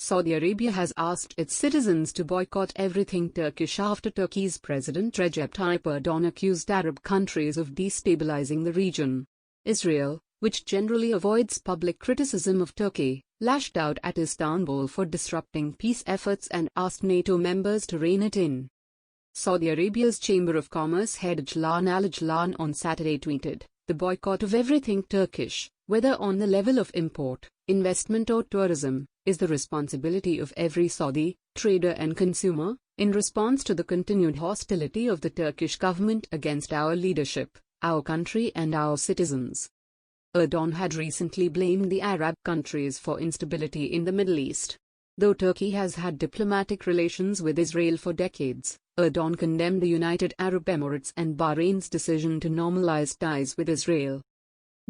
Saudi Arabia has asked its citizens to boycott everything Turkish after Turkey's President Recep Tayyip Erdogan accused Arab countries of destabilizing the region. Israel, which generally avoids public criticism of Turkey, lashed out at Istanbul for disrupting peace efforts and asked NATO members to rein it in. Saudi Arabia's Chamber of Commerce head Ajlan al-Ajlan on Saturday tweeted, "The boycott of everything Turkish, whether on the level of import, investment or tourism, is the responsibility of every Saudi, trader and consumer, in response to the continued hostility of the Turkish government against our leadership, our country and our citizens." Erdogan had recently blamed the Arab countries for instability in the Middle East. Though Turkey has had diplomatic relations with Israel for decades, Erdogan condemned the United Arab Emirates and Bahrain's decision to normalize ties with Israel.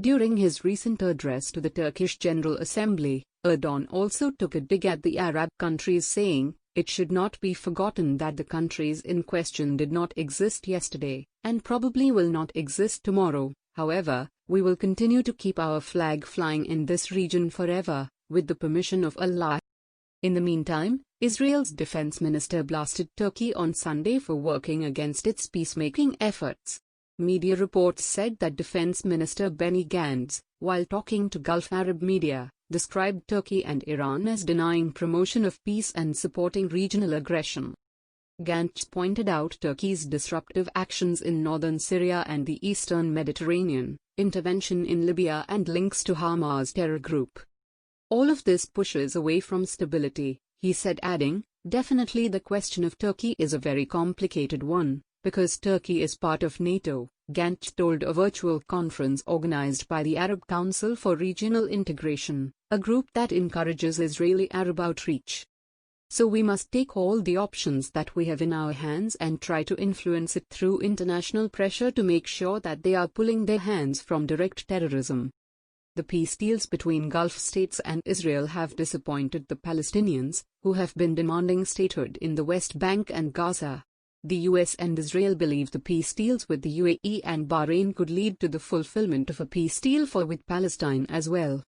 During his recent address to the Turkish General Assembly, Erdogan also took a dig at the Arab countries, saying, "It should not be forgotten that the countries in question did not exist yesterday, and probably will not exist tomorrow. However, we will continue to keep our flag flying in this region forever, with the permission of Allah." In the meantime, Israel's defense minister blasted Turkey on Sunday for working against its peacemaking efforts. Media reports said that Defense Minister Benny Gantz, while talking to Gulf Arab media, described Turkey and Iran as denying promotion of peace and supporting regional aggression. Gantz pointed out Turkey's disruptive actions in northern Syria and the eastern Mediterranean, intervention in Libya and links to Hamas terror group. "All of this pushes away from stability," he said, adding, "Definitely the question of Turkey is a very complicated one, because Turkey is part of NATO," Gantz told a virtual conference organized by the Arab Council for Regional Integration, a group that encourages Israeli Arab outreach. "So we must take all the options that we have in our hands and try to influence it through international pressure to make sure that they are pulling their hands from direct terrorism." The peace deals between Gulf states and Israel have disappointed the Palestinians, who have been demanding statehood in the West Bank and Gaza. The US and Israel believe the peace deals with the UAE and Bahrain could lead to the fulfillment of a peace deal with Palestine as well.